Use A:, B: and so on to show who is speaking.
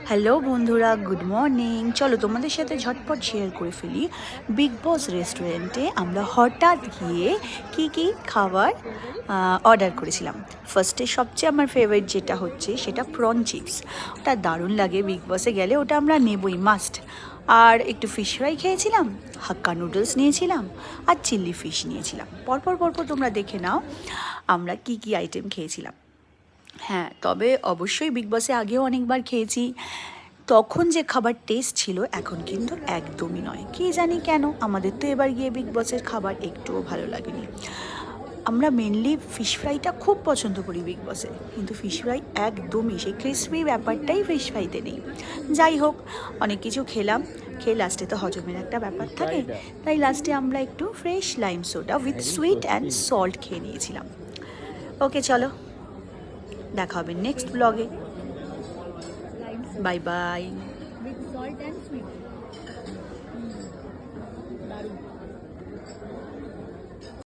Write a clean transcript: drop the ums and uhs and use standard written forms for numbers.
A: Hello বন্ধুরা, good morning. চলো তোমাদের সাথে ঝটপট শেয়ার করে ফেলি বিগ বস রেস্টুরেন্টে আমরা হঠাৎ গিয়ে কি কি খাবার অর্ডার করেছিলাম। ফার্স্টে সবচেয়ে আমার ফেভারিট যেটা হচ্ছে সেটা প্রন চিপস। ওটা দারুণ লাগে, বিগ বসে গেলে ওটা আমরা নেবই, মাস্ট। আর একটু ফিশ ফ্রাই খেয়েছিলাম, হাক্কা নুডলস নিয়েছিলাম, আর চিলি ফিশ নিয়েছিলাম। পরপর পরপর তোমরা দেখে নাও আমরা কি কি আইটেম খেয়েছিলাম। হ্যাঁ, তবে অবশ্যই বিগ বসে আগেও অনেকবার খেয়েছি। তখন যে খাবার টেস্ট ছিল এখন কিন্তু একদমই নয়, কী জানি কেন। আমাদের তো এবার গিয়ে বিগ বসের খাবার একটুও ভালো লাগেনি। আমরা মেনলি ফিশ ফ্রাইটা খুব পছন্দ করি বিগ বসে, কিন্তু ফিশ ফ্রাই একদমই সেই ক্রিসপি ব্যাপারটাই ফিশ ফ্রাইতে নেই। যাই হোক, অনেক কিছু খেলাম, খেয়ে লাস্টে তো হজমের একটা ব্যাপার থাকে, তাই লাস্টে আমরা একটু fresh lime soda with sweet and salt খেয়ে নিয়েছিলাম। ওকে চলো, দেখা হবে নেক্সট ব্লগে। Bye bye.
B: with salt and sweet.